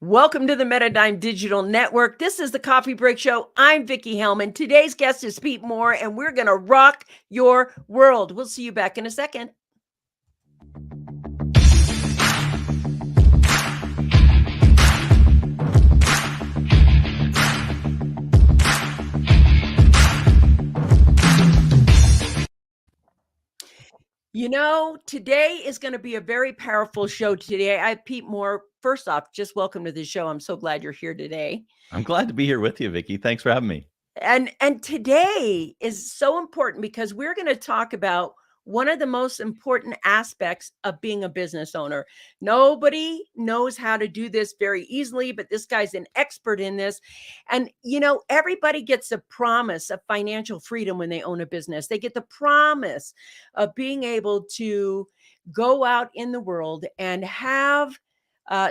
Welcome to the Metadime Digital Network. This is the Coffee Break Show. I'm Vickie Helm, and today's guest is Pete Mohr, and we're going to rock your world. We'll see you back in a second. You know, today is going to be a very powerful show today. I have Pete Mohr. First off, just welcome to the show. I'm so glad you're here today. I'm glad to be here with you, Vickie. Thanks for having me. And today is so important because we're going to talk about one of the most important aspects of being a business owner. Nobody knows how to do this very easily, but this guy's an expert in this. And, you know, everybody gets a promise of financial freedom when they own a business. They get the promise of being able to go out in the world and have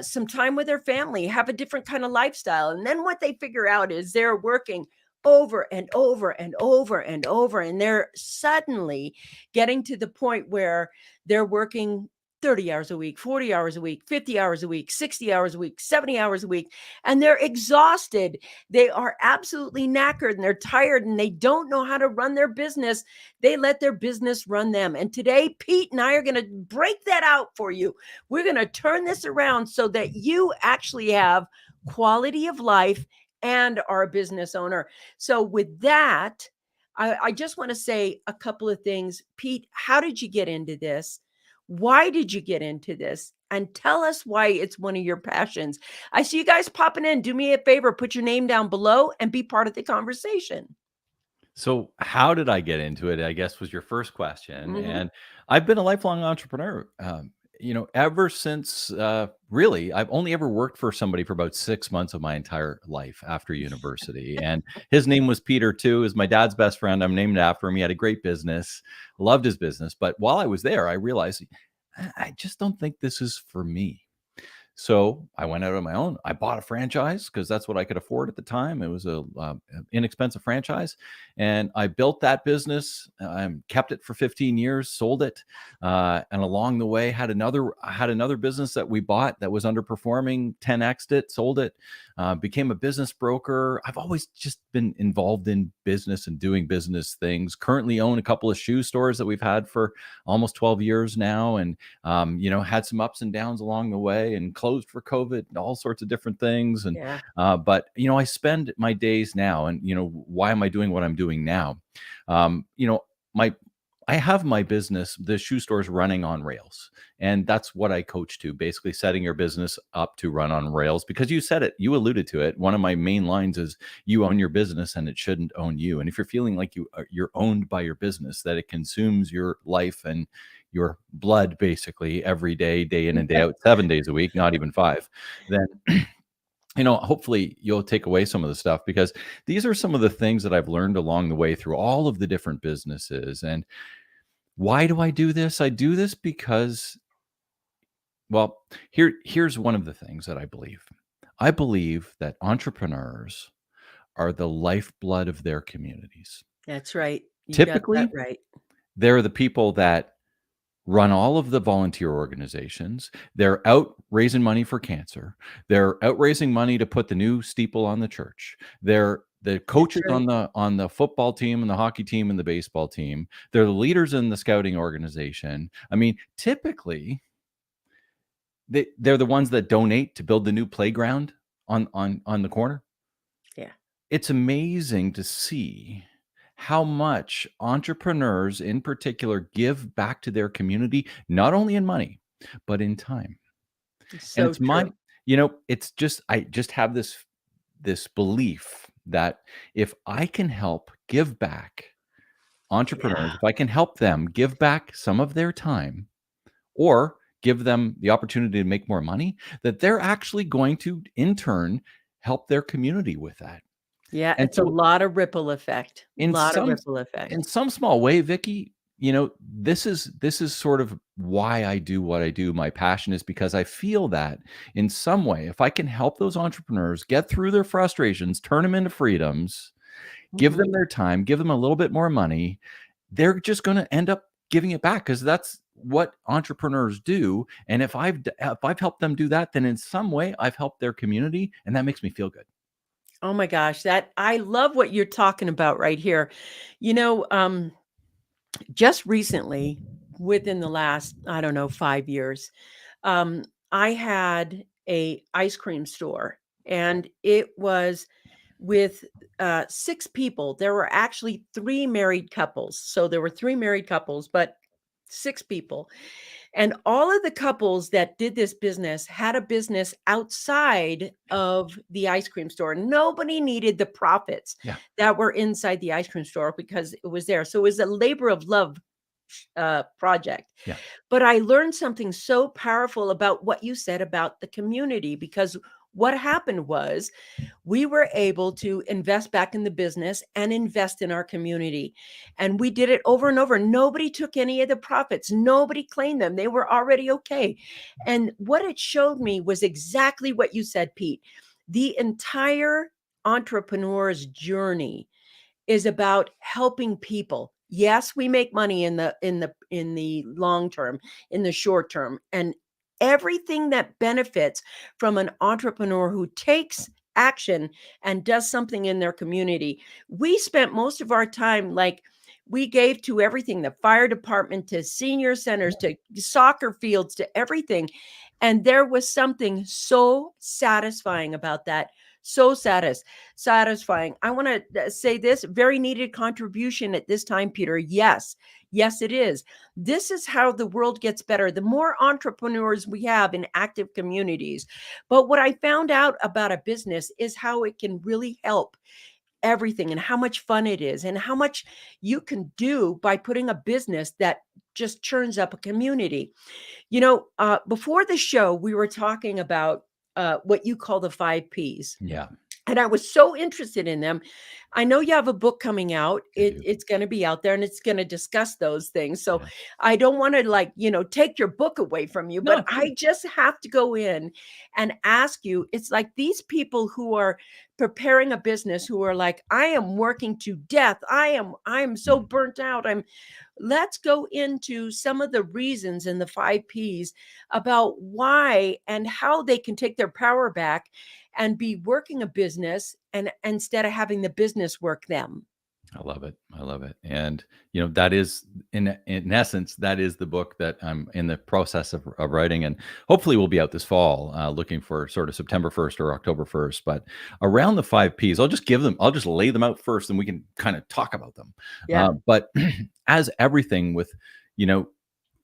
some time with their family, have a different kind of lifestyle. And then what they figure out is they're working over and over and over and over. And they're suddenly getting to the point where they're working 30 hours a week, 40 hours a week, 50 hours a week, 60 hours a week, 70 hours a week. And they're exhausted. They are absolutely knackered and they're tired and they don't know how to run their business. They let their business run them. And today, Pete and I are going to break that out for you. We're going to turn this around so that you actually have quality of life and are a business owner. So with that, I just want to say a couple of things. Pete, how did you get into this? Why did you get into this? And tell us why it's one of your passions. I see you guys popping in. Do me a favor, put your name down below and be part of the conversation. So, how did I get into it? I guess was your first question. Mhm. And I've been a lifelong entrepreneur. Ever since really, I've only ever worked for somebody for about 6 months of my entire life after university. And his name was Peter, too, is my dad's best friend. I'm named after him. He had a great business, loved his business. But while I was there, I realized I just don't think this is for me. So I went out on my own. I bought a franchise because that's what I could afford at the time. It was a inexpensive franchise, and I built that business. I kept it for 15 years, sold it, and along the way had another business that we bought that was underperforming. 10x'd it, sold it, became a business broker. I've always just been involved in business and doing business things. Currently own a couple of shoe stores that we've had for almost 12 years now, and had some ups and downs along the way and closed for COVID and all sorts of different things. And, Yeah. but, I spend my days now and, why am I doing what I'm doing now? Um, you know, I have my business, the shoe stores running on rails. And that's what I coach to, basically setting your business up to run on rails. Because you said it, you alluded to it. One of my main lines is you own your business and it shouldn't own you. And if you're feeling like you're owned by your business, that it consumes your life and your blood basically every day, day in and day out, 7 days a week, not even 5, then hopefully you'll take away some of the stuff, because these are some of the things that I've learned along the way through all of the different businesses. And why do I do this? I do this because, well, here's one of the things that I believe. I believe that entrepreneurs are the lifeblood of their communities. That's right. You got that Typically, right. they're the people that run all of the volunteer organizations. They're out raising money for cancer. They're out raising money to put the new steeple on the church. They're the coaches right. on the football team and the hockey team and the baseball team. They're the leaders in the scouting organization. I mean, typically they're the ones that donate to build the new playground on the corner. Yeah. It's amazing to see how much entrepreneurs in particular give back to their community, not only in money, but in time. And So it's my, true. it's just, I just have this belief that if I can help give back entrepreneurs, Yeah. if I can help them give back some of their time or give them the opportunity to make more money, that they're actually going to in turn help their community with that. Yeah. And It's a so lot of ripple effect. in Lot of some ripple in effect. some small way, Vickie, this is sort of why I do what I do. My passion is because I feel that in some way, if I can help those entrepreneurs get through their frustrations, turn them into freedoms, give Mhm. them their time, give them a little bit more money, they're just going to end up giving it back, because what entrepreneurs do. And if I've helped them do that, then in some way I've helped their community, and that makes me feel good. Oh my gosh, that I love what you're talking about right here. You know, just recently, within the last, I don't know, 5 years, um, I had a ice cream store, and it was with 6 people. There were actually 3 married couples. So there were 3 married couples, but 6 people. And all of the couples that did this business had a business outside of the ice cream store. Nobody needed the profits Yeah. that were inside the ice cream store because it was there. So it was a labor of love project. Yeah. But I learned something so powerful about what you said about the community, because what happened was we were able to invest back in the business and invest in our community. And we did it over and over. Nobody took any of the profits, nobody claimed them. They were already okay. And what it showed me was exactly what you said, Pete. The entire entrepreneur's journey is about helping people. Yes, we make money in the long term, in the short term, and everything that benefits from an entrepreneur who takes action and does something in their community. We spent most of our time, like, we gave to everything, the fire department, to senior centers, to soccer fields, to everything. And there was something so satisfying about that. So satisfying. I want to say this very needed contribution at this time, Peter. Yes, yes, it is. This is how the world gets better. The more entrepreneurs we have in active communities. But what I found out about a business is how it can really help everything, and how much fun it is, and how much you can do by putting a business that just churns up a community. Before the show, we were talking about what you call the 5 Ps. Yeah. And I was so interested in them. I know you have a book coming out. I It, do. it's going to be out there, and it's going to discuss those things. So Yeah. I don't want to, like, take your book away from you, No, but please. I just have to go in and ask you. It's like these people who are preparing a business, who are like, I am working to death. I am so Mm. burnt out. Let's go into some of the reasons in the 5 Ps about why and how they can take their power back and be working a business, and instead of having the business work them. I love it. I love it. And that is in essence, that is the book that I'm in the process of writing, and hopefully will be out this fall. Looking for sort of September 1st or October 1st. But around the 5 Ps, I'll just lay them out first, and we can kind of talk about them. Yeah. But as everything with, you know,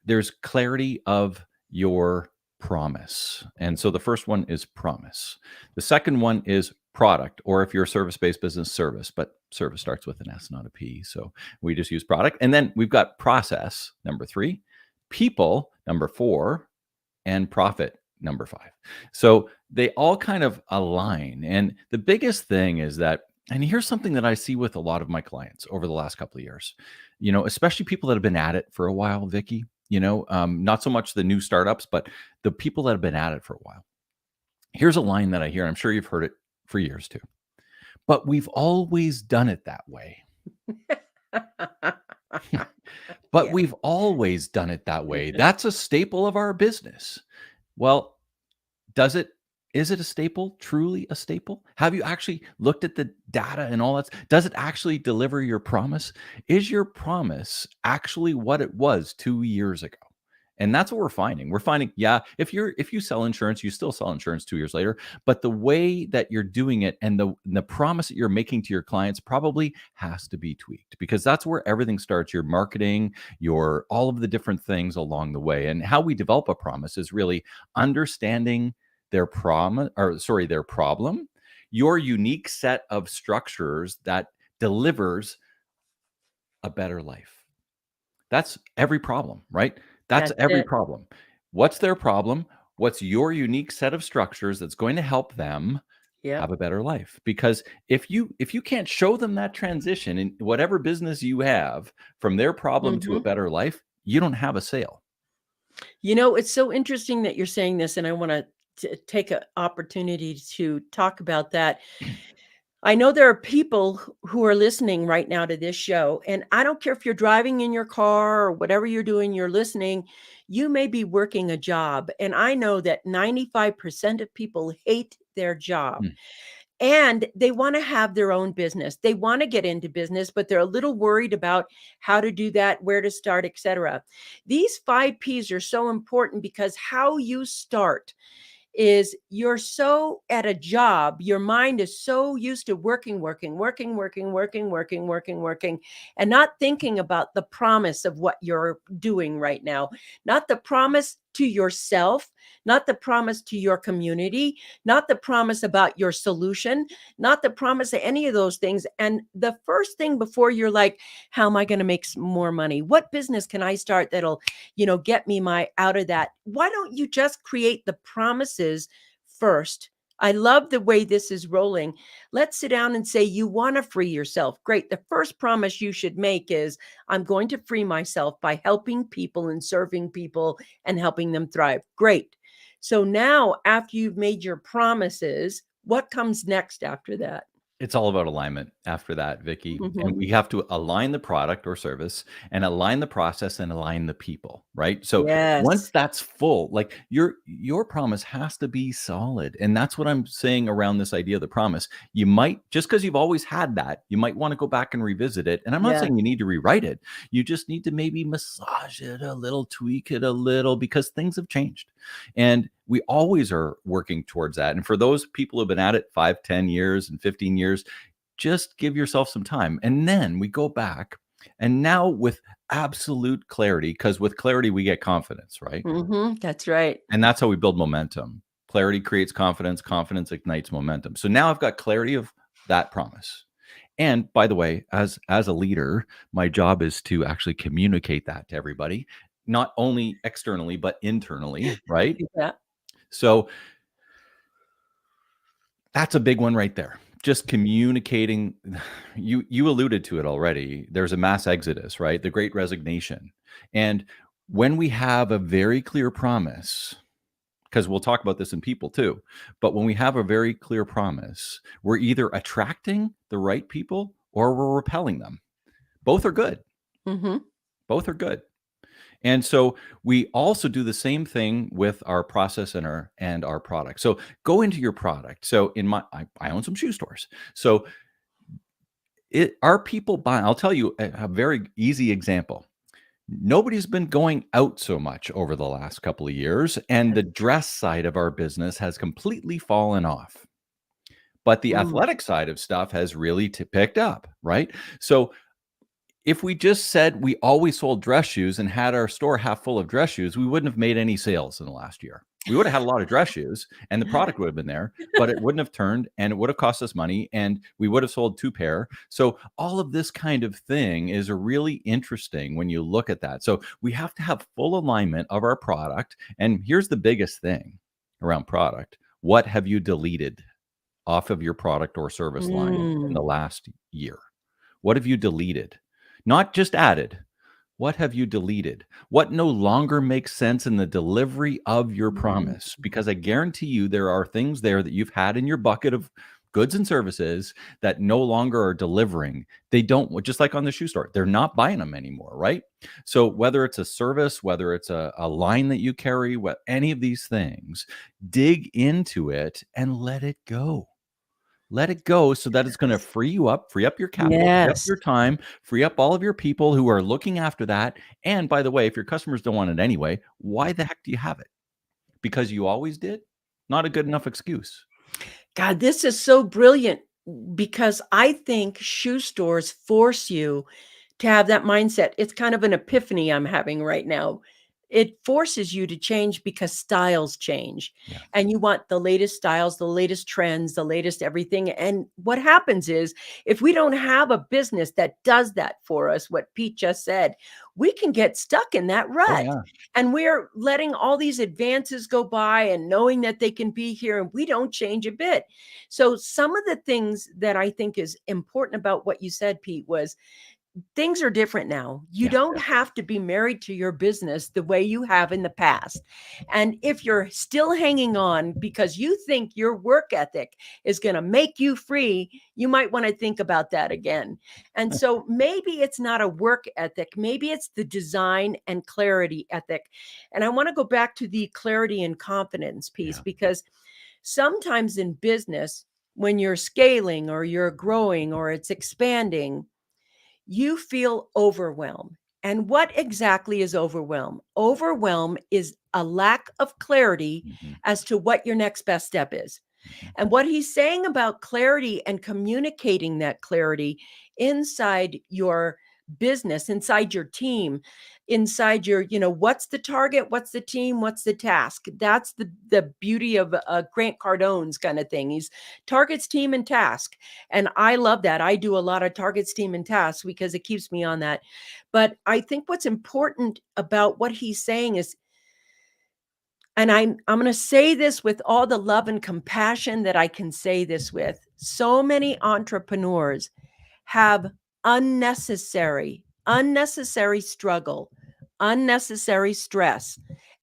there's clarity of your promise. And so the first one is promise. The second one is product, or if you're a service-based business, service, but service starts with an S, not a P. So we just use product. And then we've got process, number 3, people, number 4, and profit, number 5. So they all kind of align. And the biggest thing is that, and here's something that I see with a lot of my clients over the last couple of years, especially people that have been at it for a while, Vickie, not so much the new startups, but the people that have been at it for a while. Here's a line that I hear, and I'm sure you've heard it for years too. But we've always done it that way. But Yeah. we've always done it that way. That's a staple of our business. Well, is it a staple? Truly a staple? Have you actually looked at the data and all that? Does it actually deliver your promise? Is your promise actually what it was 2 years ago? And that's what we're finding. We're finding, yeah, if you sell insurance, you still sell insurance 2 years later, but the way that you're doing it and the promise that you're making to your clients probably has to be tweaked, because that's where everything starts. Your marketing, your all of the different things along the way. And how we develop a promise is really understanding their their problem, your unique set of structures that delivers a better life. That's every problem, right? That's That's every it. problem. What's their problem? What's your unique set of structures that's going to help them have Yep. a better life? Because if you can't show them that transition in whatever business you have from their problem to a Mhm. better life, you don't have a sale. It's so interesting that you're saying this, and I want to take an opportunity to talk about that. I know there are people who are listening right now to this show, and I don't care if you're driving in your car or whatever you're doing, you're listening. You may be working a job, and I know that 95% of people hate their job. Mm. And they want to have their own business. They want to get into business, but they're a little worried about how to do that, where to start, etc. These 5 P's are so important because how you start is you're so at a job, your mind is so used to working, and not thinking about the promise of what you're doing right now, not the promise to yourself, not the promise to your community, not the promise about your solution, not the promise of any of those things. And the first thing before you're like, how am I going to make some more money? What business can I start that'll get me my out of that? Why don't you just create the promises first? I love the way this is rolling. Let's sit down and say you want to free yourself. Great. The first promise you should make is I'm going to free myself by helping people and serving people and helping them thrive. Great. So now after you've made your promises, what comes next after that? It's all about alignment after that, Vickie. And Mhm. we have to align the product or service and align the process and align the people, right? So once Yes. that's full, like your promise has to be solid. And that's what I'm saying around this idea of the promise. You might, just because you've always had that, you might want to go back and revisit it. And I'm not Yeah. saying you need to rewrite it. You just need to maybe massage it a little, tweak it a little, because things have changed. And we always are working towards that. And for those people who have been at it 5, 10 years and 15 years, just give yourself some time. And then we go back. And now with absolute clarity, because with clarity, we get confidence, right? That's right. And that's how we build momentum. Clarity creates confidence. Confidence ignites momentum. So now I've got clarity of that promise. And by the way, as a leader, my job is to actually communicate that to everybody, not only externally, but internally, right? Yeah. So that's a big one right there. Just communicating. You alluded to it already. There's a mass exodus, right? The great resignation. And when we have a very clear promise, because we'll talk about this in people too, but when we have a very clear promise, we're either attracting the right people or we're repelling them. Both are good. Mm-hmm. Both are good. And so we also do the same thing with our process and our product. So go into your product. So I own some shoe stores. So are people buying? I'll tell you a very easy example. Nobody's been going out so much over the last couple of years, and the dress side of our business has completely fallen off. But the Mm. athletic side of stuff has really picked up, right? So if we just said we always sold dress shoes and had our store half full of dress shoes, we wouldn't have made any sales in the last year. We would have had a lot of dress shoes and the product would have been there, but it wouldn't have turned and it would have cost us money and we would have sold 2 pair. So all of this kind of thing is really interesting when you look at that. So we have to have full alignment of our product. And here's the biggest thing around product. What have you deleted off of your product or service line in the last year? What have you deleted? Not just added. What have you deleted? What no longer makes sense in the delivery of your promise? Because I guarantee you there are things there that you've had in your bucket of goods and services that no longer are delivering. They don't, just like on the shoe store, they're not buying them anymore, right? So whether it's a service, whether it's a line that you carry, any of these things, dig into it and let it go. Let it go so that it's going to free up your capital, free up Yes. your time, free up all of your people who are looking after that. And by the way, if your customers don't want it anyway, why the heck do you have it? Because you always did? Not a good enough excuse. God, this is so brilliant because I think shoe stores force you to have that mindset. It's kind of an epiphany I'm having right now. It forces you to change because styles change. Yeah. And you want the latest styles, the latest trends, the latest everything. And what happens is if we don't have a business that does that for us, what Pete just said, we can get stuck in that Oh, rut. yeah. And we're letting all these advances go by and knowing that they can be here and we don't change a bit. So some of the things that I think is important about what you said, Pete, was things are different now. You Yeah. don't have to be married to your business the way you have in the past. And if you're still hanging on because you think your work ethic is going to make you free, you might want to think about that again. And so maybe it's not a work ethic, maybe it's the design and clarity ethic. And I want to go back to the clarity and confidence piece, Yeah. because sometimes in business, when you're scaling or you're growing or it's expanding, you feel overwhelmed. And what exactly is overwhelm? Overwhelm is a lack of clarity Mhm. as to what your next best step is. Mhm. And what he's saying about clarity and communicating that clarity inside your business, inside your team, inside your, what's the target, what's the team, what's the task? That's the beauty of Grant Cardone's kind of thing. He's targets, team, and task. And I love that. I do a lot of targets, team, and tasks because it keeps me on that. But I think what's important about what he's saying is, and I'm going to say this with all the love and compassion that I can say this with. So many entrepreneurs have unnecessary struggle, unnecessary stress,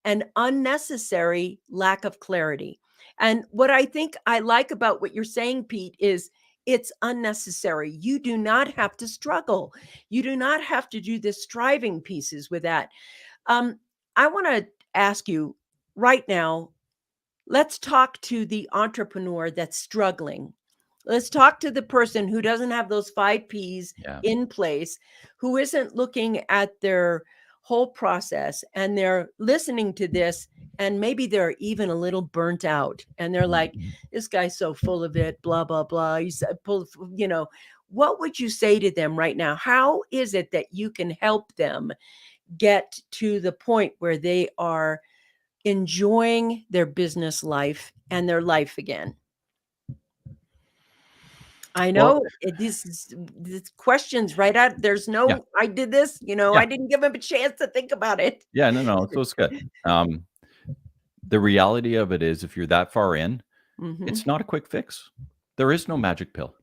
and unnecessary lack of clarity. And what I think I like about what you're saying, Pete, is it's unnecessary. You do not have to struggle. You do not have to do the striving pieces with that. Um, I want to ask you right now, let's talk to the entrepreneur that's struggling. Let's talk to the person who doesn't have those 5 Ps Yeah. in place, who isn't looking at their whole process, and they're listening to this, and maybe they're even a little burnt out, and they're like, Mhm. this guy's so full of it, blah, blah, blah. What would you say to them right now? How is it that you can help them get to the point where they are enjoying their business life and their life again? I Well, know this questions right out. There's yeah. no, I did this, Yeah. I didn't give him a chance to think about it. Yeah. No, no. So it's good. Um, the reality of it is, if you're that far in, Mhm. it's not a quick fix. There is no magic pill.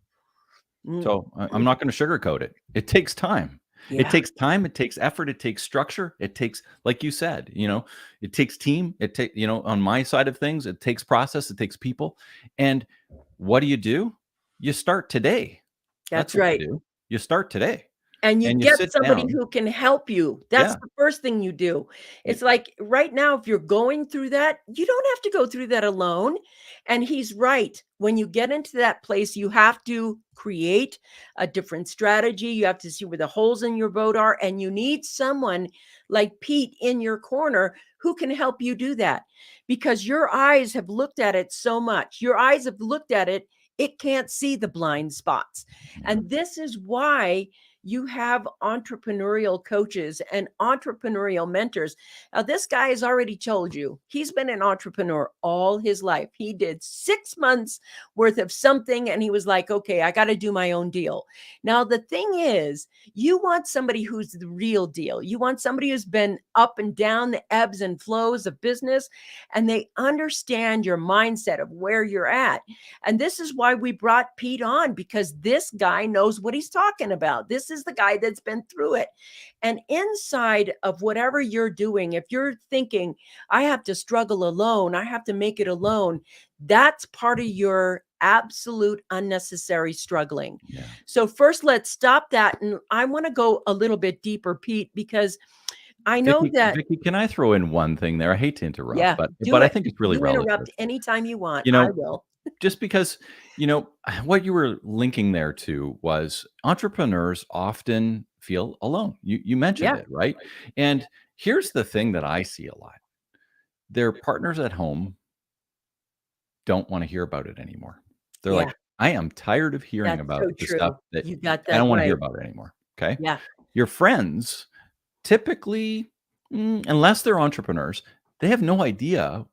Mm. So I'm not going to sugarcoat it. It takes time. It Yeah, takes time. It takes effort. It takes structure. It takes, like you said, it takes team. It takes, on my side of things, it takes process. It takes people. And what do? You start today. That's that's what you right. do. You start today And you and you get sit somebody down. who can help you. That's Yeah. the first thing you do. You, It's like right now, if you're going through that, you don't have to go through that alone. And he's right. When you get into that place, you have to create a different strategy. You have to see where the holes in your boat are. And you need someone like Pete in your corner who can help you do that, because your eyes have looked at it so much. Your eyes have looked at it. It can't see the blind spots. yeah. And this is why you have entrepreneurial coaches and entrepreneurial mentors. Now, this guy has already told you he's been an entrepreneur all his life. He did 6 months worth of something and he was like, okay, I got to do my own deal. Now, the thing is, you want somebody who's the real deal. You want somebody who's been up and down the ebbs and flows of business, and they understand your mindset of where you're at. And this is why we brought Pete on, because this guy knows what he's talking about. This is the guy that's been through it. And inside of whatever you're doing, if you're thinking, I have to struggle alone, I have to make it alone, that's part of your absolute unnecessary struggling. Yeah. So, first, let's stop that. And I want to go a little bit deeper, Pete, because I know that, Vicky, can I throw in one thing there? I hate to interrupt, yeah, but do I it. think it's really You relative. interrupt anytime you want. You I know, will. just because, what you were linking there to was entrepreneurs often feel alone. You mentioned Yeah. it, right? And here's the thing that I see a lot. Their partners at home don't want to hear about it anymore. They're Yeah. like, I am tired of hearing That's about so the stuff true. that You got I that don't want to hear right. about it anymore. Okay. Yeah. Your friends typically, unless they're entrepreneurs, they have no idea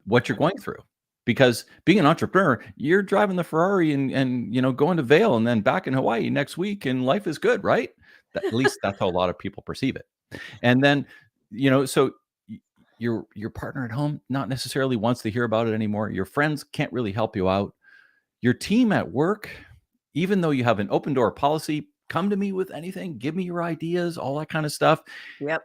what you're going through. Because being an entrepreneur, you're driving the Ferrari and going to Vail and then back in Hawaii next week, and life is good, right? At least that's how a lot of people perceive it. And then, so your partner at home not necessarily wants to hear about it anymore. Your friends can't really help you out. Your team at work, even though you have an open door policy, come to me with anything, give me your ideas, all that kind of stuff, Yep.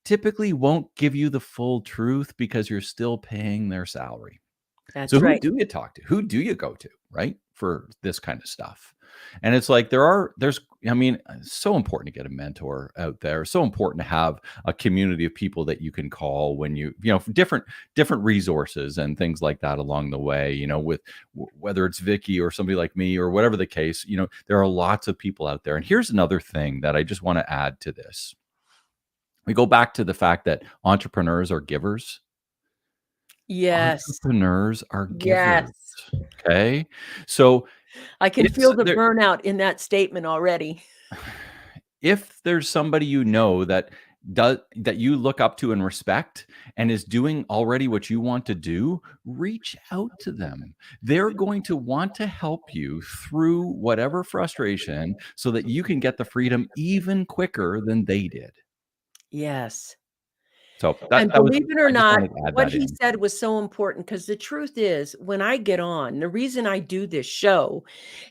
typically won't give you the full truth because you're still paying their salary. So That's who right. do you talk to? Who do you go to, right? For this kind of stuff. And it's like it's so important to get a mentor out there. So important to have a community of people that you can call when different resources and things like that along the way, with whether it's Vickie or somebody like me or whatever the case, there are lots of people out there. And here's another thing that I just want to add to this. We go back to the fact that entrepreneurs are givers. Yes. Entrepreneurs are givers. Yes. Okay. So I can it's feel the there. burnout in that statement already. If there's somebody that you look up to and respect and is doing already what you want to do, reach out to them. They're going to want to help you through whatever frustration so that you can get the freedom even quicker than they did. Yes. So And believe it or I just not, wanted to add what that he in. said was so important because the truth is, when I get on, the reason I do this show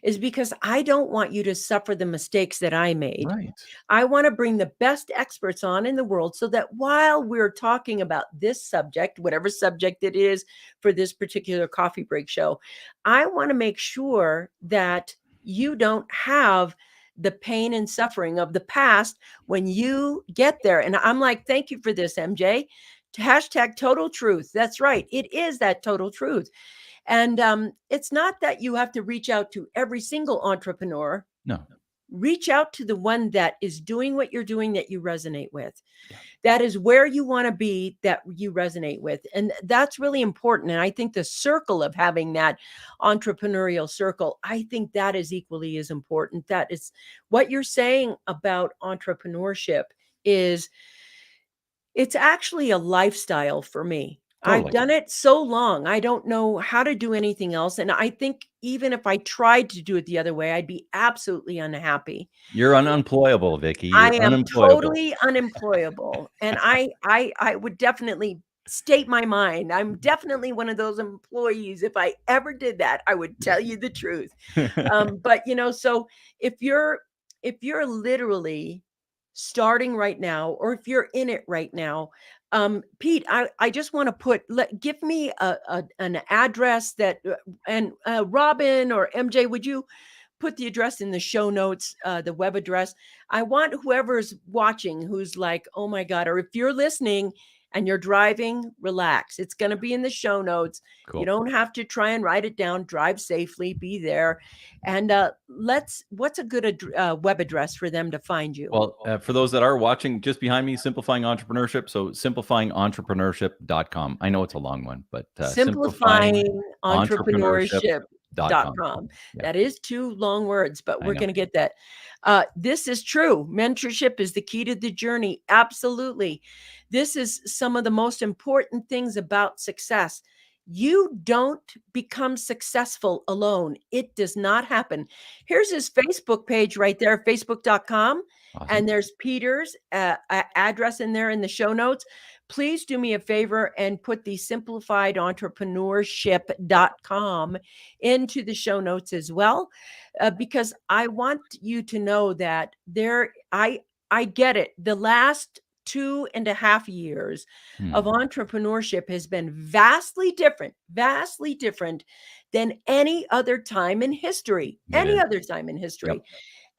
is because I don't want you to suffer the mistakes that I made. Right. I want to bring the best experts on in the world so that while we're talking about this subject, whatever subject it is for this particular coffee break show, I want to make sure that you don't have the pain and suffering of the past when you get there. And I'm like, thank you for this, MJ. Hashtag total truth. That's right. It is that total truth. And it's not that you have to reach out to every single entrepreneur. No. Reach out to the one that is doing what you're doing that you resonate with. Yeah. That is where you want to be, that you resonate with. And that's really important. And I think the circle of having that entrepreneurial circle, I think that is equally as important. That is what you're saying about entrepreneurship is it's actually a lifestyle for me. I've Totally. done it so long. I don't know how to do anything else. And I think even if I tried to do it the other way, I'd be absolutely unhappy. You're unemployable, Vickie. I You're am unemployable. totally unemployable, and I would definitely state my mind. I'm definitely one of those employees. If I ever did that, I would tell you the truth. But so if you're literally starting right now, or if you're in it right now, Pete, I just want to give me an address that, and Robin or MJ, would you put the address in the show notes, the web address? I want whoever's watching who's like, oh my God, or if you're listening and you're driving, relax. It's going to be in the show notes. Cool. You don't have to try and write it down. Drive safely, be there. And what's a good web address for them to find you? Well, for those that are watching, just behind me, Simplifying Entrepreneurship. So simplifyingentrpreneurship.com. I know it's a long one, but simplifyingentrpreneurship.com. Yeah, That is 2 long words, but I we're know. going to get that. This is true. Mentorship is the key to the journey. Absolutely. This is some of the most important things about success. You don't become successful alone. It does not happen. Here's his Facebook page right there, facebook.com. Awesome. And there's Peter's address in there in the show notes. Please do me a favor and put the simplifiedentrpreneurship.com into the show notes as well, because I want you to know that I get it. The last 2.5 years of entrepreneurship has been vastly different than any other time in history, Yep.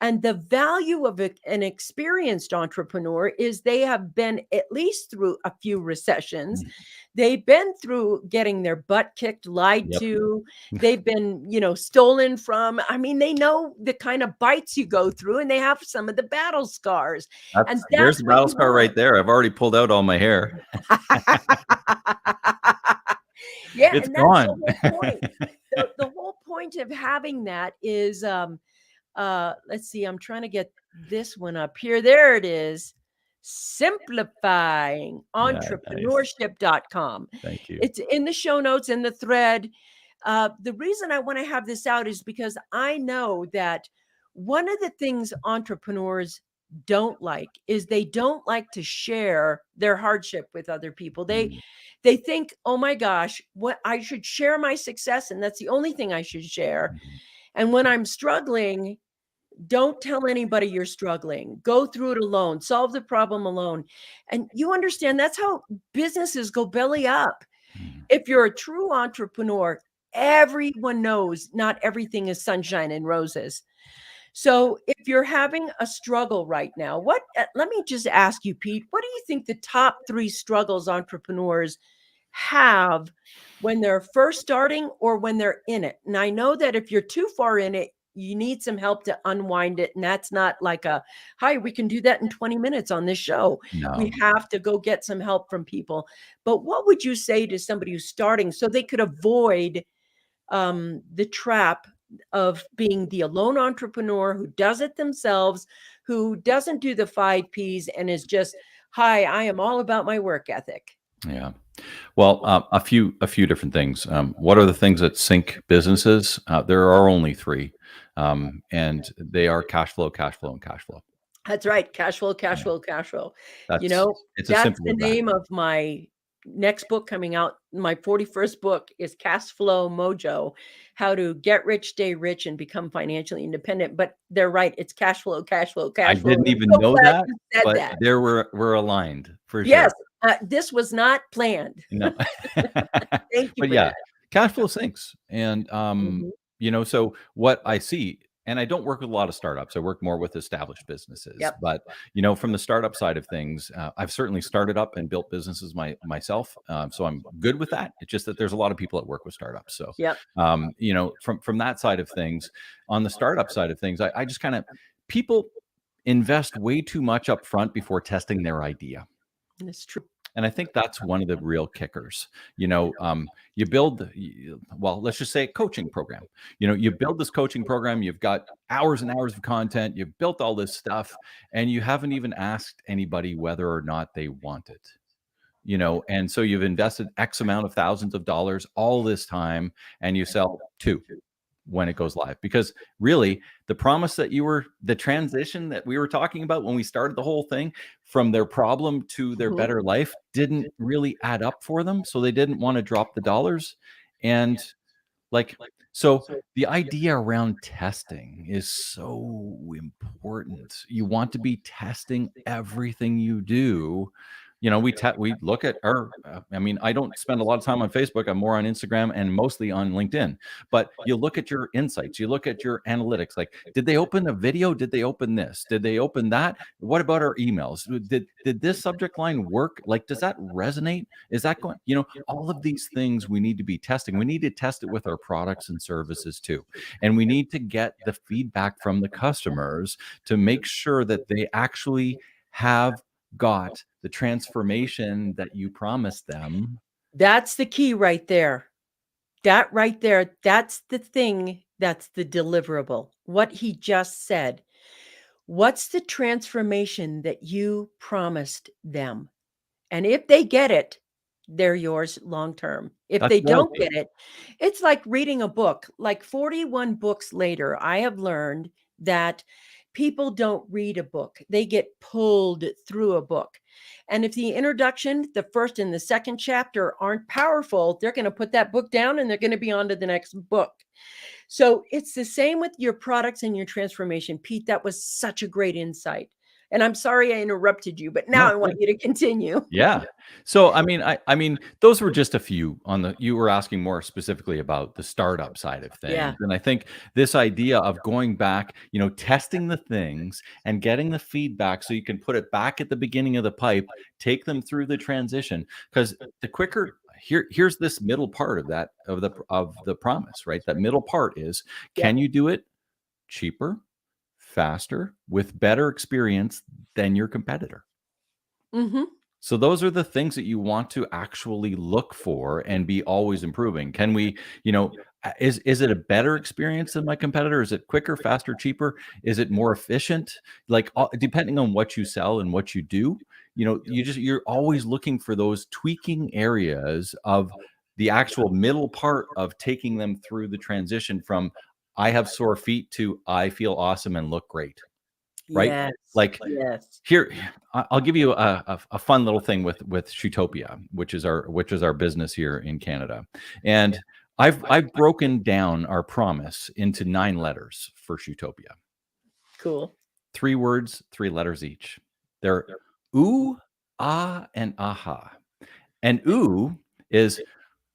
And the value of an experienced entrepreneur is they have been at least through a few recessions. They've been through getting their butt kicked, lied Yep. to. They've been, stolen from. I mean, they know the kind of bites you go through, and they have some of the battle scars. And There's that's the what battle you scar right want. there. I've already pulled out all my hair. Yeah, It's and that's the gone. whole point. The whole point of having that is, let's see, I'm trying to get this one up here. There it is. Simplifying Yeah, nice. entrepreneurship.com. Thank you. It's in the show notes, in the thread. The reason I want to have this out is because I know that one of the things entrepreneurs don't like is they don't like to share their hardship with other people. They think, oh my gosh, what I should share my success, and that's the only thing I should share. And when I'm struggling, Don't tell anybody you're struggling. Go through it alone. Solve the problem alone. And you understand that's how businesses go belly up. Mhm. If you're a true entrepreneur, everyone knows not everything is sunshine and roses. So if you're having a struggle right now, let me just ask you, Pete, what do you think the top 3 struggles entrepreneurs have when they're first starting or when they're in it? And I know that if you're too far in it, you need some help to unwind it. And that's not like hi, we can do that in 20 minutes on this show. We No. have to go get some help from people. But what would you say to somebody who's starting so they could avoid the trap of being the alone entrepreneur who does it themselves, who doesn't do the 5 Ps and is just, hi, I am all about my work ethic. Yeah. Well, a few different things. What are the things that sink businesses? There are only 3, and they are cash flow, cash flow, and cash flow. That's right. Cash flow, cash Yeah. flow, cash flow. It's as That's simple the as that. name of my next book coming out. My 41st book is Cash Flow Mojo, How to Get Rich, Stay Rich, and Become Financially Independent. But they're right. It's cash flow, cash flow, I cash flow. didn't I'm even so know glad that, you said but that. there we're aligned for Yes, sure. this was not planned. No. Thank you But for yeah, that. cash flow sinks. And, Mhm. so what I see, and I don't work with a lot of startups. I work more with established businesses. Yep. But, from the startup side of things, I've certainly started up and built businesses myself. So I'm good with that. It's just that there's a lot of people that work with startups. So, Yep. from that side of things, on the startup side of things, I just kind of, people invest way too much up front before testing their idea. That's true. And I think that's one of the real kickers. You build, well, let's just say a coaching program. You build this coaching program, you've got hours and hours of content, you've built all this stuff, and you haven't even asked anybody whether or not they want it. And so you've invested X amount of thousands of dollars all this time, and you sell 2 when it goes live. Because really, the promise that the transition that we were talking about when we started the whole thing from their problem to their Mhm. better life didn't really add up for them. So they didn't want to drop the dollars. And like, so the idea around testing is so important. You want to be testing everything you do. We look at our, I don't spend a lot of time on Facebook. I'm more on Instagram and mostly on LinkedIn. But you look at your insights, you look at your analytics. Like, did they open a video? Did they open this? Did they open that? What about our emails? Did this subject line work? Like, does that resonate? Is that going, all of these things we need to be testing. We need to test it with our products and services too. And we need to get the feedback from the customers to make sure that they actually have got the transformation that you promised them. That's the key right there. That right there, that's the thing, that's the deliverable. What he just said. What's the transformation that you promised them? And if they get it, they're yours long term. If That's they don't royalty. get it, it's like reading a book. Like 41 books later, I have learned that people don't read a book, they get pulled through a book. And if the introduction, the first and the second chapter aren't powerful, they're going to put that book down and they're going to be on to the next book. So it's the same with your products and your transformation. Pete, that was such a great insight. And I'm sorry I interrupted you, but now No, I want you to continue. yeah. So, I mean, those were just a few you were asking more specifically about the startup side of Yeah. things. And I think this idea of going back, testing the things and getting the feedback so you can put it back at the beginning of the pipe, take them through the transition. Because the quicker, here's this middle part of that, of the promise, right? That middle part is, Yeah. can you do it cheaper, faster, with better experience than your competitor? Mm-hmm. So those are the things that you want to actually look for and be always improving. Can we, is it a better experience than my competitor? Is it quicker, faster, cheaper? Is it more efficient? Like, depending on what you sell and what you do, you're always looking for those tweaking areas of the actual middle part of taking them through the transition from I have sore feet to I feel awesome and look great. Right? Yes. Like, Yes. here, I'll give you a fun little thing with Shoetopia, which is our business here in Canada. And I've broken down our promise into 9 letters for Shoetopia. Cool. 3 words, 3 letters each. They're ooh, ah, and aha. And ooh is,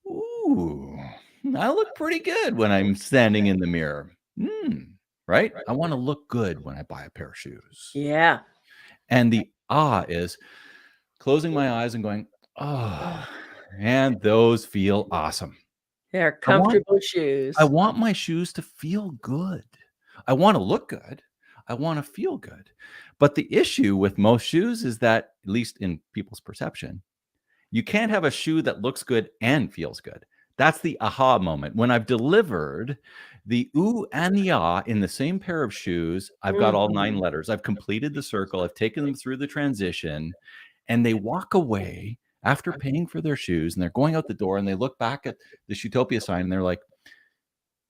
ooh, I look pretty good when I'm standing in the mirror. Right? I want to look good when I buy a pair of shoes. Yeah. And the ah is closing my eyes and going, oh, and those feel awesome. They're I want comfortable shoes. I want my shoes to feel good. I want to look good. I want to feel good. But the issue with most shoes is that, at least in people's perception, you can't have a shoe that looks good and feels good. That's the aha moment. When I've delivered the ooh and the ah in the same pair of shoes, I've got all 9 letters. I've completed the circle. I've taken them through the transition, and they walk away after paying for their shoes, and they're going out the door, and they look back at the Shoetopia sign, and they're like,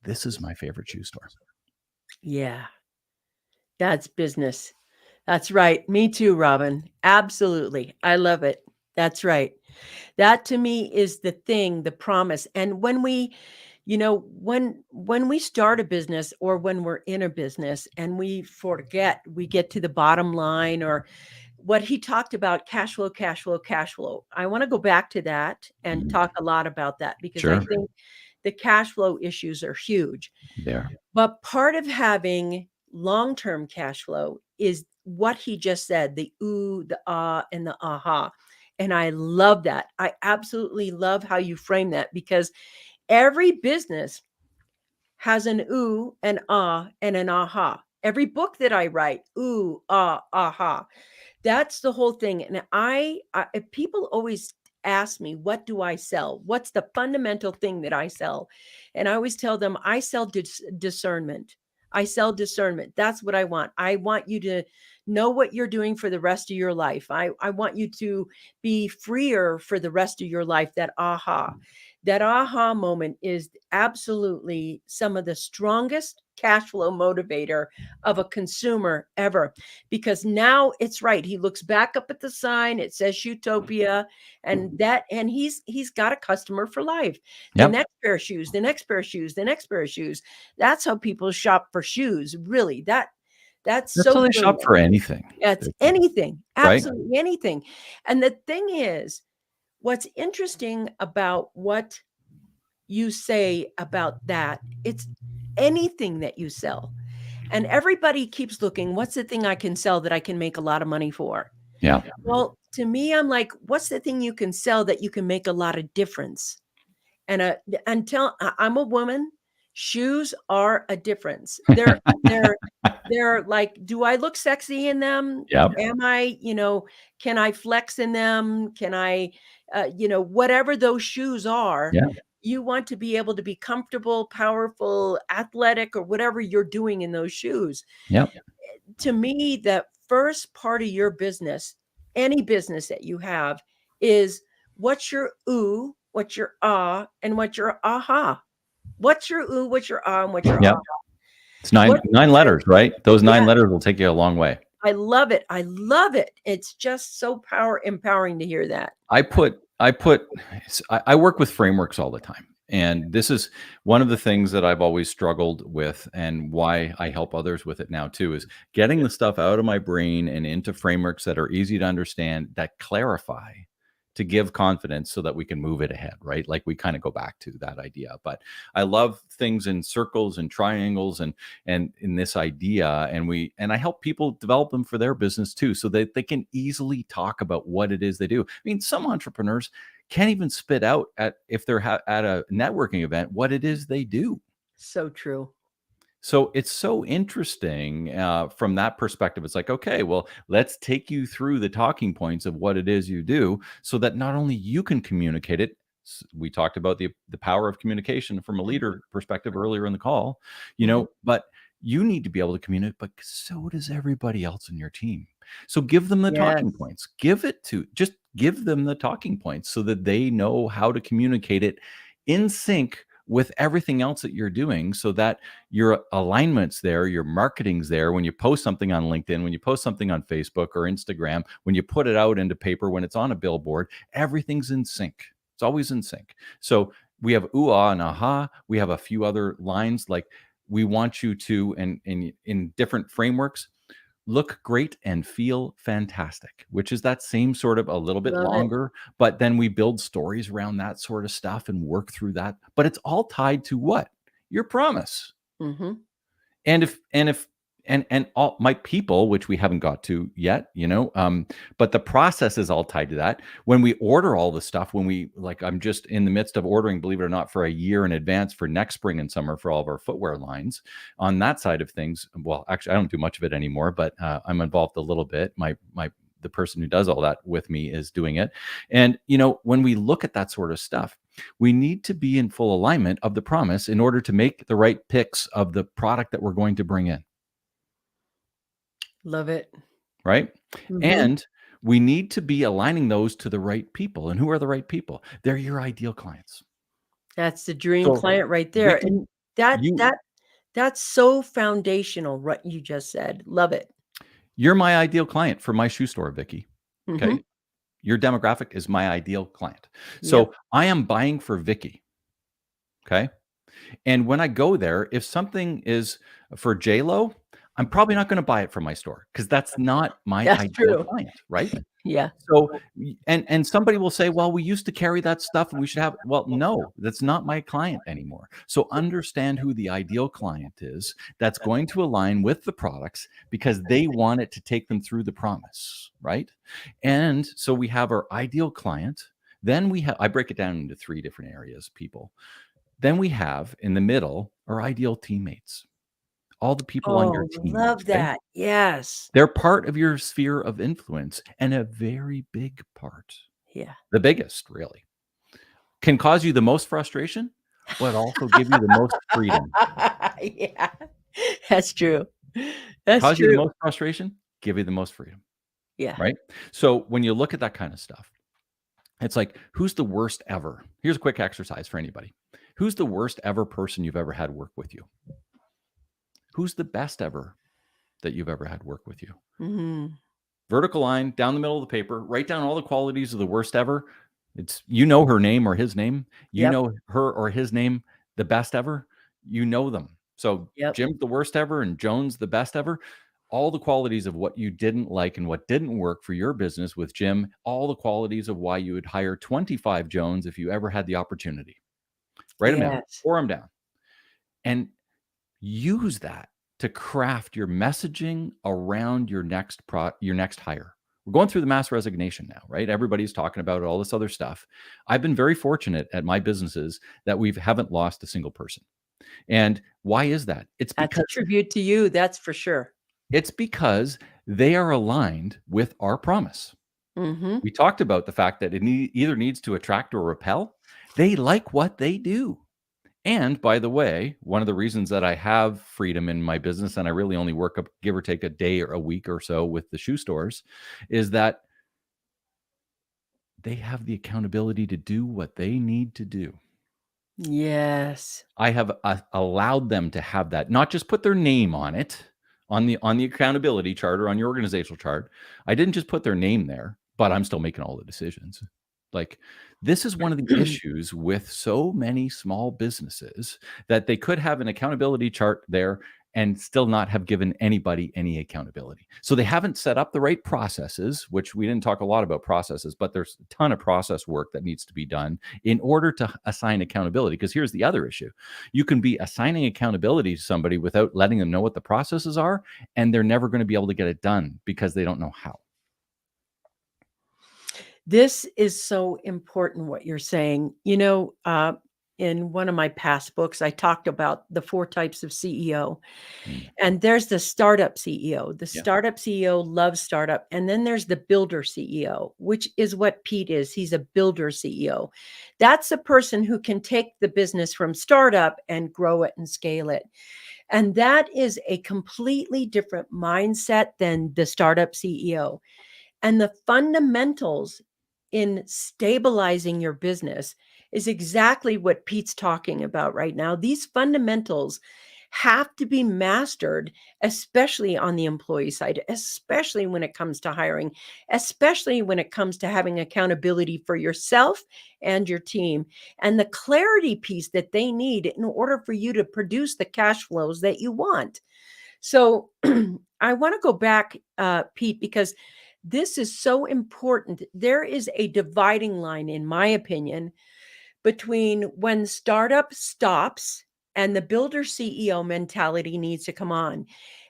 this is my favorite shoe store. Yeah. That's business. That's right. Me too, Robin. Absolutely. I love it. That's right. That to me is the thing, the promise. And when we, when we start a business or when we're in a business and we forget, we get to the bottom line or what he talked about, cash flow, cash flow, cash flow. I want to go back to that and talk a lot about that because I Sure. think the cash flow issues are huge. There. But part of having long-term cash flow is what he just said, the ooh, the ah, and the aha. And I love that. I absolutely love how you frame that because every business has an ooh, an ah, and an aha. Every book that I write, ooh, ah, aha. That's the whole thing. And if people always ask me, what do I sell? What's the fundamental thing that I sell? And I always tell them, I sell discernment. I sell discernment. That's what I want. I want you to know what you're doing for the rest of your life. I want you to be freer for the rest of your life. That aha moment is absolutely some of the strongest cash flow motivator of a consumer ever, because now it's right. He looks back up at the sign, it says Shoetopia, and he's got a customer for life. The Yep. next pair of shoes, the next pair of shoes, the next pair of shoes. That's how people shop for shoes. Really, that's That's so how they shop brilliant. for anything. That's anything, Right? absolutely anything. And the thing is, what's interesting about what you say about that, it's anything that you sell. And everybody keeps looking, what's the thing I can sell that I can make a lot of money for? Yeah. Well, to me, I'm like, what's the thing you can sell that you can make a lot of difference? And until I'm a woman, shoes are a difference. They're like, do I look sexy in them? Yep. Am I, can I flex in them? Can I, whatever those shoes are, Yeah. you want to be able to be comfortable, powerful, athletic, or whatever you're doing in those shoes. Yep. To me, the first part of your business, any business that you have, is what's your ooh, what's your ah, and what's your aha. What's your ooh, what's your ah, and what's your Yep. aha. It's nine letters, right? Those 9 Yeah. letters will take you a long way. I love it. I love it. It's just so empowering to hear that. I work with frameworks all the time. And this is one of the things that I've always struggled with, and why I help others with it now too, is getting the stuff out of my brain and into frameworks that are easy to understand, that clarify, to give confidence so that we can move it ahead, right? Like we kind of go back to that idea. But I love things in circles and triangles and in this idea, and I help people develop them for their business too, so that they can easily talk about what it is they do. I mean, some entrepreneurs can't even spit out if they're at a networking event what it is they do. So true. So it's so interesting from that perspective. It's like, okay, well, let's take you through the talking points of what it is you do, so that not only you can communicate it. We talked about the power of communication from a leader perspective earlier in the call, but you need to be able to communicate, but so does everybody else in your team. So give them the talking points. Just give them the talking points so that they know how to communicate it in sync with everything else that you're doing, so that your alignment's there, your marketing's there. When you post something on LinkedIn, when you post something on Facebook or Instagram, when you put it out into paper, when it's on a billboard, everything's in sync. It's always in sync. So we have ooh, ah, and aha. We have a few other lines like, we want you to, and in different frameworks, look great and feel fantastic, which is that same sort of a little bit Love it. longer, but then we build stories around that sort of stuff and work through that. But it's all tied to what? Your promise. Mm-hmm. And all my people, which we haven't got to yet, but the process is all tied to that. When we order all the stuff, I'm just in the midst of ordering, believe it or not, for a year in advance for next spring and summer for all of our footwear lines. On that side of things, well, actually, I don't do much of it anymore, but I'm involved a little bit. The person who does all that with me is doing it. And, when we look at that sort of stuff, we need to be in full alignment of the promise in order to make the right picks of the product that we're going to bring in. Love it. Right. Mm-hmm. And we need to be aligning those to the right people. And who are the right people? They're your ideal clients. That's the dream client right there. Vickie, And that's so foundational, what you just said. Love it. You're my ideal client for my shoe store, Vickie. Okay. Mm-hmm. Your demographic is my ideal client. So I am buying for Vickie. Okay. And when I go there, if something is for J-Lo, I'm probably not going to buy it from my store because that's not my ideal client, right? Yeah. So, and somebody will say, well, we used to carry that stuff and we should have, well, no, that's not my client anymore. So understand who the ideal client is that's going to align with the products because they want it to take them through the promise, right? And so we have our ideal client. Then I break it down into 3 different areas, people. Then we have in the middle our ideal teammates. All the people on your team. Love that. Yes. They're part of your sphere of influence and a very big part. Yeah. The biggest, really. Can cause you the most frustration, but also give you the most freedom. Yeah. That's true. That's cause true. you the most frustration, give you the most freedom. Yeah. Right? So when you look at that kind of stuff, it's like, who's the worst ever? Here's a quick exercise for anybody. Who's the worst ever person you've ever had work with you? Who's the best ever that you've ever had work with you? Mm-hmm. Vertical line down the middle of the paper, write down all the qualities of the worst ever. It's, her name or his name, know her or his name, the best ever, them. So Jim's the worst ever and Jones the best ever. All the qualities of what you didn't like and what didn't work for your business with Jim, all the qualities of why you would hire 25 Jones if you ever had the opportunity. Write them down, pour them down, and use that to craft your messaging around your next hire. We're going through the mass resignation now, right? Everybody's talking about all this other stuff. I've been very fortunate at my businesses that we haven't lost a single person. And why is that? It's because that's a tribute to you. That's for sure. It's because they are aligned with our promise. Mm-hmm. We talked about the fact that it either needs to attract or repel. They like what they do. And by the way, one of the reasons that I have freedom in my business and I really only work give or take a day or a week or so with the shoe stores is that they have the accountability to do what they need to do. Yes. I have allowed them to have that, not just put their name on it, on the accountability chart or on your organizational chart. I didn't just put their name there, but I'm still making all the decisions. Like, this is one of the issues with so many small businesses that they could have an accountability chart there and still not have given anybody any accountability. So they haven't set up the right processes, which we didn't talk a lot about processes, but there's a ton of process work that needs to be done in order to assign accountability. Because here's the other issue. You can be assigning accountability to somebody without letting them know what the processes are, and they're never going to be able to get it done because they don't know how. This is so important what you're saying. In one of my past books, I talked about the 4 types of CEO. And there's the startup CEO. The startup CEO loves startup. And then there's the builder CEO, which is what Pete is. He's a builder CEO. That's a person who can take the business from startup and grow it and scale it. And that is a completely different mindset than the startup CEO. And the fundamentals in stabilizing your business is exactly what Pete's talking about right now. These fundamentals have to be mastered, especially on the employee side, especially when it comes to hiring, especially when it comes to having accountability for yourself and your team, and the clarity piece that they need in order for you to produce the cash flows that you want. So I want to go back, Pete, because this is so important. There is a dividing line, in my opinion, between when startup stops and the builder CEO mentality needs to come on.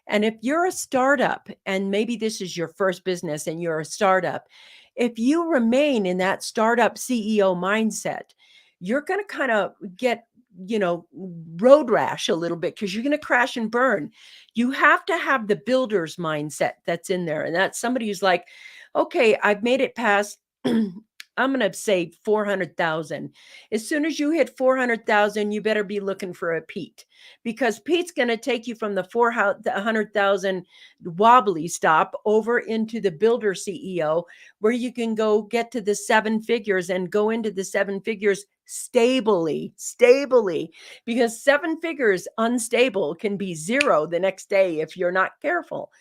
And if you're a startup, and maybe this is your first business and you're a startup, if you remain in that startup CEO mindset, you're going to kind of get, road rash a little bit, because you're going to crash and burn. You have to have the builder's mindset that's in there. And that's somebody who's like, okay, I've made it past I'm going to say 400,000. As soon as you hit 400,000, you better be looking for a Pete, because Pete's going to take you from the 400,000 wobbly stop over into the builder CEO, where you can go get to the seven figures and go into the seven figures stably, because seven figures unstable can be zero the next day if you're not careful.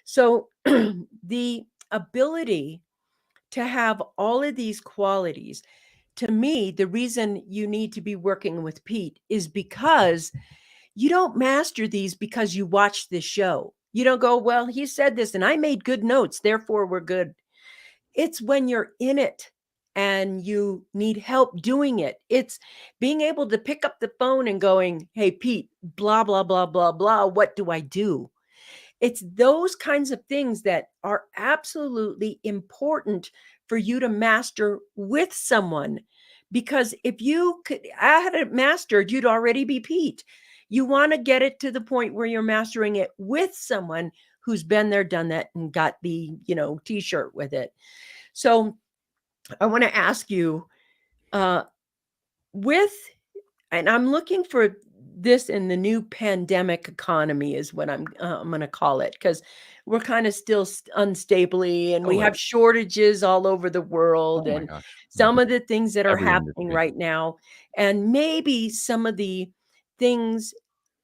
So the ability to have all of these qualities, to me, the reason you need to be working with Pete is because you don't master these because you watch this show. You don't go, well, he said this and I made good notes, therefore we're good. It's when you're in it and you need help doing it. It's being able to pick up the phone and going, hey, Pete, blah, blah, blah, blah, blah. What do I do? It's those kinds of things that are absolutely important for you to master with someone. Because if you could, I had it mastered, you'd already be Pete. You want to get it to the point where you're mastering it with someone who's been there, done that, and got the, t-shirt with it. So I want to ask you, with, and I'm looking for this in the new pandemic economy is what I'm going to call it, because we're kind of still unstably, and we Totally. have shortages all over the world, Oh my and gosh. Yeah. some of the things that are Every happening industry. right now, and maybe some of the things.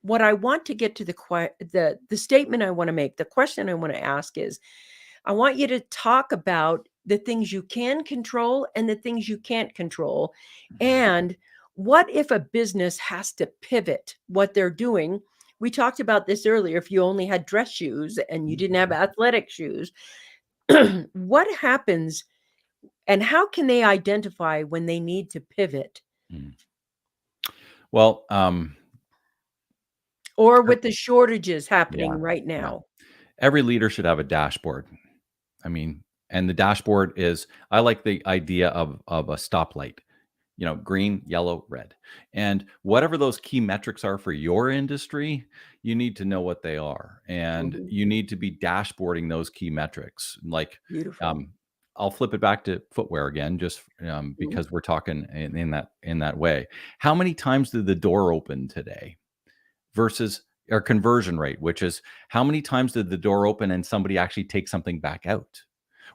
What I want to get to the statement I want to make, the question I want to ask is, I want you to talk about the things you can control and the things you can't control. And what if a business has to pivot what they're doing? We talked about this earlier. If you only had dress shoes and you didn't have athletic shoes, what happens, and how can they identify when they need to pivot? Mm. Well, Or with the shortages yeah, happening right yeah. now? Every leader should have a dashboard. I mean, and the dashboard is, I like the idea of a stoplight, green, yellow, red. And whatever those key metrics are for your industry, you need to know what they are. And Mhm. you need to be dashboarding those key metrics. Like, Beautiful. um, I'll flip it back to footwear again, just Mhm. because we're talking in that way. How many times did the door open today versus our conversion rate, which is how many times did the door open and somebody actually take something back out?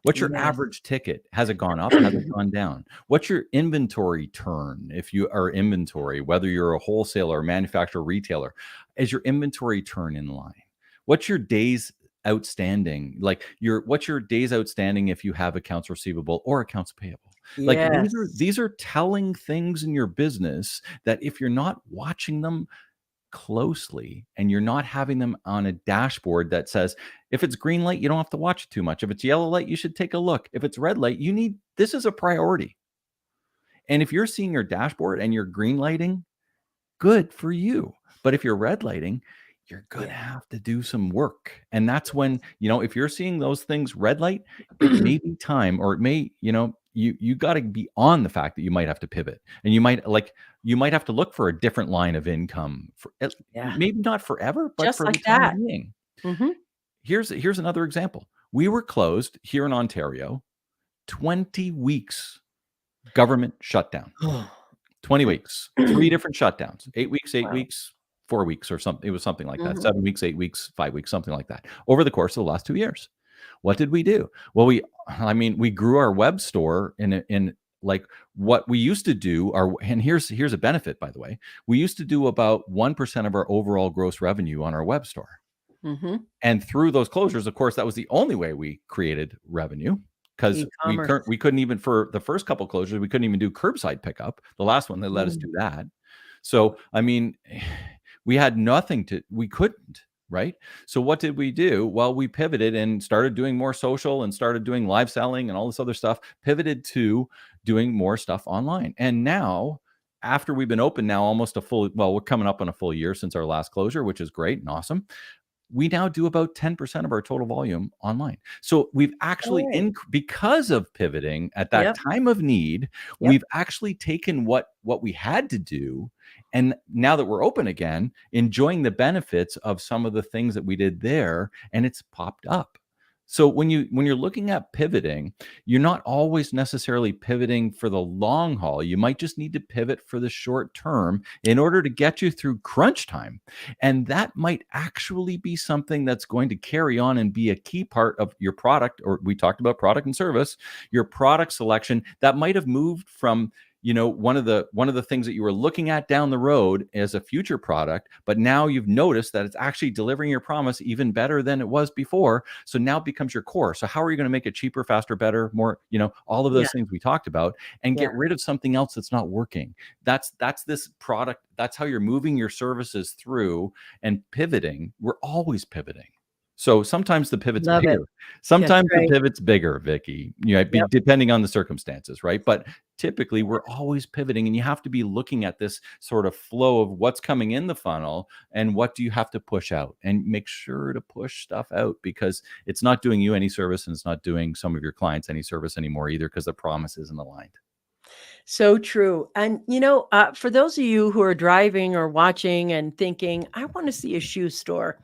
What's your Yes. average ticket? Has it gone up? Has it gone down? What's your inventory turn? If you are inventory, whether you're a wholesaler, manufacturer, retailer, is your inventory turn in line? What's your days outstanding? What's your days outstanding if you have accounts receivable or accounts payable? Like, these are Yes. these are telling things in your business that if you're not watching them closely and you're not having them on a dashboard that says, if it's green light, you don't have to watch it too much. If it's yellow light, you should take a look. If it's red light, this is a priority. And if you're seeing your dashboard and you're green lighting, good for you. But if you're red lighting, you're going to Yeah. have to do some work. And that's when, if you're seeing those things red light, it may be time, or it may, you got to be on the fact that you might have to pivot, and you might have to look for a different line of income for Yeah. maybe not forever, but Just for the like time that. being. Mhm. Here's another example. We were closed here in Ontario 20 weeks, government shutdown. 20 weeks, 3 different shutdowns, 8 weeks, 8 Wow. weeks, 4 weeks or something. It was something like that. Mhm. 7 weeks, 8 weeks, 5 weeks, something like that over the course of the last 2 years. What did we do? Well, we grew our web store in like what we used to do and here's a benefit, by the way. We used to do about 1% of our overall gross revenue on our web store. Mm-hmm. And through those closures, of course, that was the only way we created revenue, because E-commerce. we couldn't even, for the first couple closures, we couldn't even do curbside pickup. The last one, they let us do that. So, I mean, we had nothing we couldn't, right? So what did we do? Well, we pivoted and started doing more social and started doing live selling and all this other stuff, pivoted to doing more stuff online. And now, after we've been open now almost we're coming up on a full year since our last closure, which is great and awesome. We now do about 10% of our total volume online. So we've actually, because of pivoting at that time of need, we've actually taken what we had to do. And now that we're open again, enjoying the benefits of some of the things that we did there, and it's popped up. So when you're looking at pivoting, you're not always necessarily pivoting for the long haul. You might just need to pivot for the short term in order to get you through crunch time. And that might actually be something that's going to carry on and be a key part of your product, or we talked about product and service, your product selection that might have moved from one of the things that you were looking at down the road as a future product, but now you've noticed that it's actually delivering your promise even better than it was before. So now it becomes your core. So how are you going to make it cheaper, faster, better, more, all of those things we talked about, and get rid of something else that's not working? That's this product. That's how you're moving your services through and pivoting. We're always pivoting. So sometimes the pivot's bigger. Sometimes the pivot's bigger, Vickie, depending on the circumstances, right? But typically we're always pivoting, and you have to be looking at this sort of flow of what's coming in the funnel and what do you have to push out, and make sure to push stuff out, because it's not doing you any service, and it's not doing some of your clients any service anymore either, because the promise isn't aligned. So true. And, for those of you who are driving or watching and thinking, I want to see a shoe store,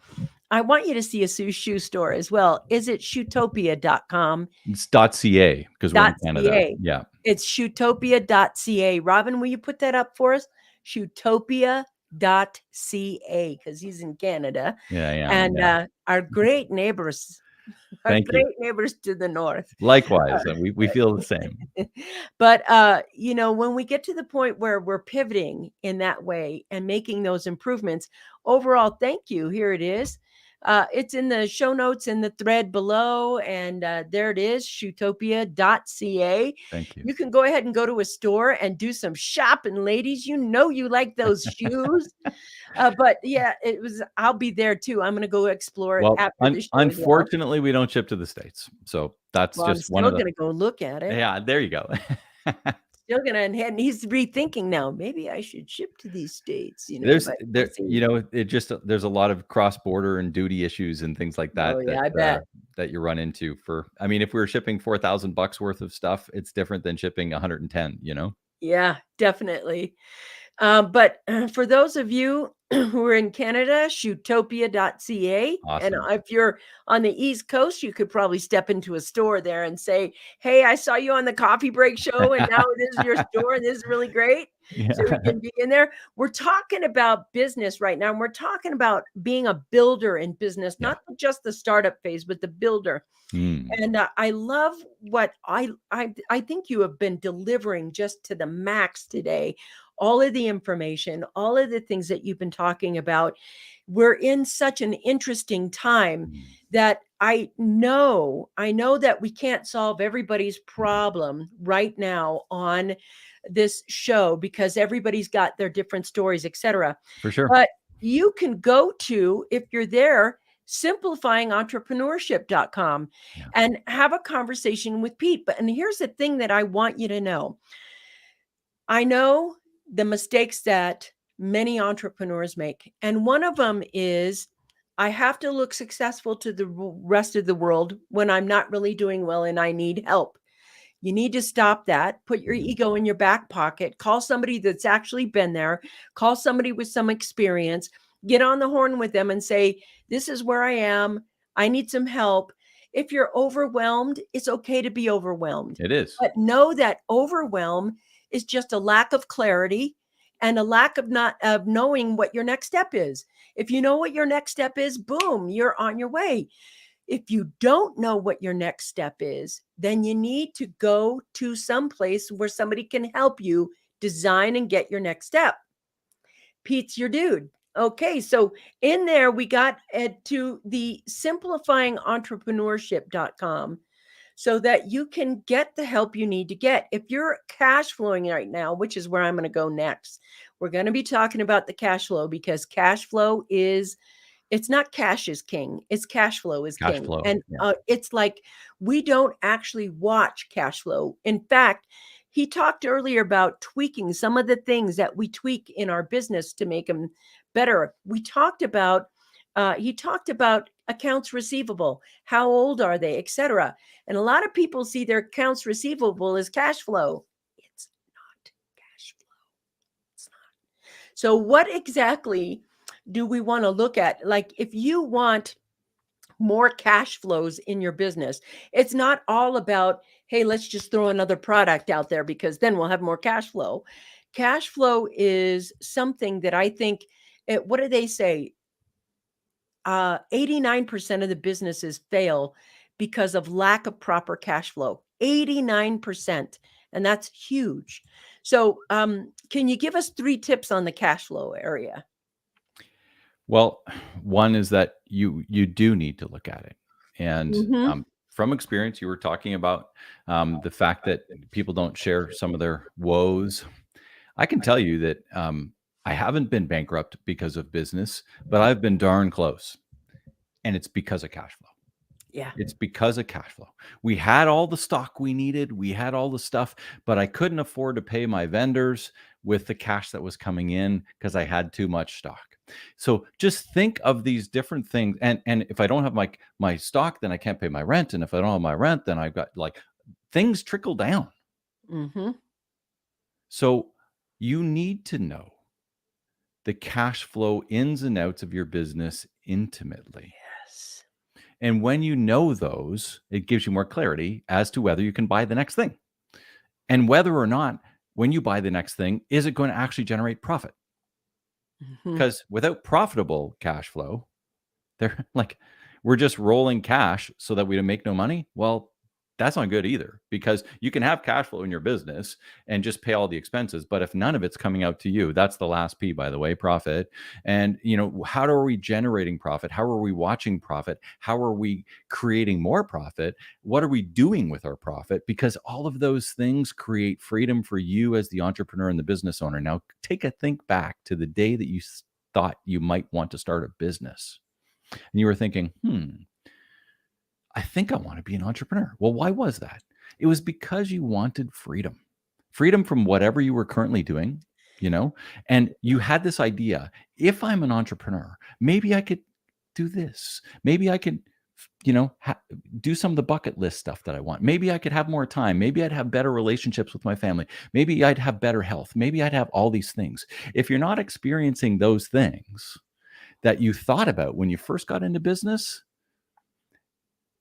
I want you to see a shoe store as well. Is it Shoetopia.com? It's .ca, because we're in Canada. Yeah. It's Shoetopia.ca. Robin, will you put that up for us? Shoetopia.ca, because he's in Canada. Yeah. And our great neighbors. Neighbors to the north. Likewise, we feel the same. But when we get to the point where we're pivoting in that way and making those improvements, overall, thank you. Here it is. It's in the show notes in the thread below, and there it is, Shoetopia.ca. Thank you. You can go ahead and go to a store and do some shopping, ladies. You like those shoes. But yeah, I'll be there too. I'm going to go explore it after the show. Unfortunately, we don't ship to the States. So that's just one of the... I'm still going to go look at it. Yeah, there you go. Still gonna, and he's rethinking now. Maybe I should ship to these states. There's a lot of cross-border and duty issues and things like that. Oh, yeah, I bet. That you run into if we were shipping $4,000 worth of stuff, it's different than shipping 110. Yeah, definitely. But for those of you who are in Canada, Shoetopia.ca. Awesome. And if you're on the East Coast, you could probably step into a store there and say, hey, I saw you on the Coffee Break show, and now this is your store, and this is really great. Yeah. So we can be in there. We're talking about business right now, and we're talking about being a builder in business, not just the startup phase, but the builder. And I love what I think you have been delivering just to the max today. All of the information, all of the things that you've been talking about. We're in such an interesting time that I know that we can't solve everybody's problem right now on this show, because everybody's got their different stories, etc. For sure. But you can go to, if you're there, simplifyingentrepreneurship.com and have a conversation with Pete. And here's the thing that I want you to know. I know the mistakes that many entrepreneurs make. And one of them is, I have to look successful to the rest of the world when I'm not really doing well and I need help. You need to stop that. Put your ego in your back pocket. Call somebody that's actually been there. Call somebody with some experience. Get on the horn with them and say, this is where I am. I need some help. If you're overwhelmed, it's okay to be overwhelmed. It is. But know that overwhelm is just a lack of clarity and a lack of knowing what your next step is. If you know what your next step is, boom, you're on your way. If you don't know what your next step is, then you need to go to some place where somebody can help you design and get your next step. Pete's your dude. Okay, so in there we got to the simplifyingentrepreneurship.com so that you can get the help you need to get. If you're cash flowing right now, which is where I'm going to go next, we're going to be talking about the cash flow, because cash flow is, it's not cash is king, it's cash flow is Cash king. flow. And Yeah. it's like we don't actually watch cash flow. In fact, he talked earlier about tweaking some of the things that we tweak in our business to make them better. We talked about, he talked about accounts receivable. How old are they, etc. And a lot of people see their accounts receivable as cash flow. It's not cash flow. It's not. So what exactly do we want to look at? Like, if you want more cash flows in your business, it's not all about, hey, let's just throw another product out there because then we'll have more cash flow. Cash flow is something that I think, what do they say? 89% of the businesses fail because of lack of proper cash flow. 89%. And that's huge. So can you give us 3 tips on the cash flow area? Well, one is that you do need to look at it. And Mm-hmm. from experience, you were talking about the fact that people don't share some of their woes. I can tell you that I haven't been bankrupt because of business, but I've been darn close. And it's because of cash flow. Yeah. It's because of cash flow. We had all the stock we needed. We had all the stuff, but I couldn't afford to pay my vendors with the cash that was coming in because I had too much stock. So just think of these different things. And if I don't have my stock, then I can't pay my rent. And if I don't have my rent, then I've got like things trickle down. Mm-hmm. So you need to know the cash flow ins and outs of your business intimately. Yes. And when you know those, it gives you more clarity as to whether you can buy the next thing and whether or not, when you buy the next thing, is it going to actually generate profit? Mm-hmm. Because without profitable cash flow, they're like, we're just rolling cash so that we don't make no money. Well, that's not good either, because you can have cash flow in your business and just pay all the expenses. But if none of it's coming out to you, that's the last P, by the way, profit. And, how are we generating profit? How are we watching profit? How are we creating more profit? What are we doing with our profit? Because all of those things create freedom for you as the entrepreneur and the business owner. Now, take a think back to the day that you thought you might want to start a business. And you were thinking, I think I want to be an entrepreneur. Well, why was that? It was because you wanted freedom, freedom from whatever you were currently doing, and you had this idea. If I'm an entrepreneur, maybe I could do this. Maybe I could, do some of the bucket list stuff that I want. Maybe I could have more time. Maybe I'd have better relationships with my family. Maybe I'd have better health. Maybe I'd have all these things. If you're not experiencing those things that you thought about when you first got into business,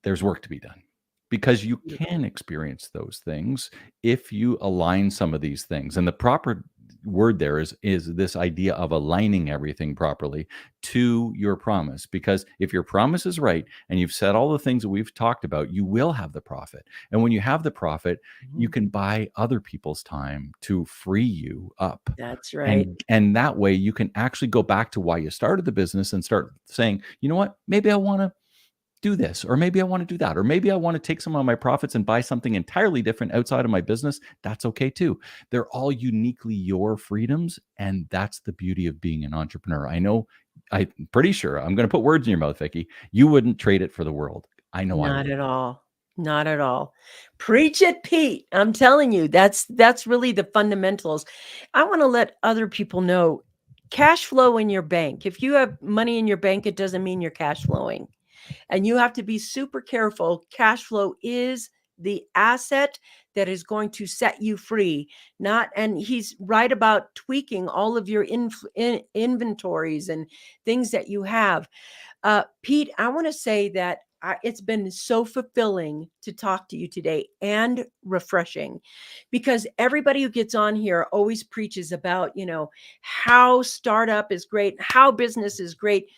there's work to be done, because you can experience those things if you align some of these things. And the proper word there is this idea of aligning everything properly to your promise. Because if your promise is right and you've said all the things that we've talked about, you will have the profit. And when you have the profit, you can buy other people's time to free you up. That's right. And that way you can actually go back to why you started the business and start saying, you know what, maybe I want to do this, or maybe I want to do that, or maybe I want to take some of my profits and buy something entirely different outside of my business. That's okay too. They're all uniquely your freedoms. And that's the beauty of being an entrepreneur. I'm pretty sure I'm going to put words in your mouth, Vickie. You wouldn't trade it for the world. I know I Not would. at all. Not at all. Preach it, Pete. I'm telling you, that's really the fundamentals. I want to let other people know cash flow in your bank. If you have money in your bank, it doesn't mean you're cash flowing. And you have to be super careful. Cash flow is the asset that is going to set you free. And he's right about tweaking all of your inventories and things that you have. Pete, I want to say that it's been so fulfilling to talk to you today, and refreshing, because everybody who gets on here always preaches about, how startup is great, how business is great.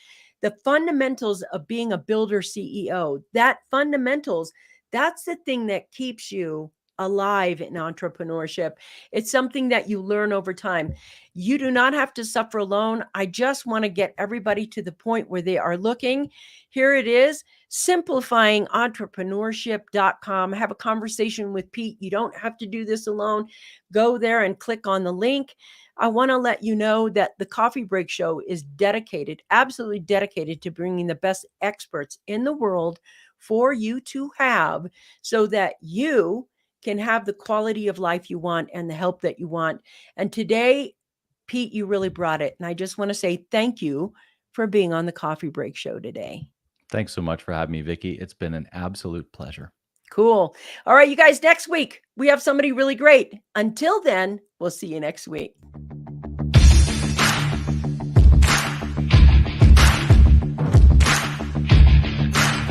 the fundamentals of being a builder CEO, that fundamentals, that's the thing that keeps you alive in entrepreneurship. It's something that you learn over time. You do not have to suffer alone. I just want to get everybody to the point where they are looking. Here it is, simplifyingentrepreneurship.com. Have a conversation with Pete. You don't have to do this alone. Go there and click on the link. I want to let you know that the Coffee Break Show is dedicated, absolutely dedicated to bringing the best experts in the world for you to have so that you can have the quality of life you want and the help that you want. And today, Pete, you really brought it. And I just want to say thank you for being on the Coffee Break Show today. Thanks so much for having me, Vickie. It's been an absolute pleasure. Cool. All right, you guys, next week, we have somebody really great. Until then, we'll see you next week.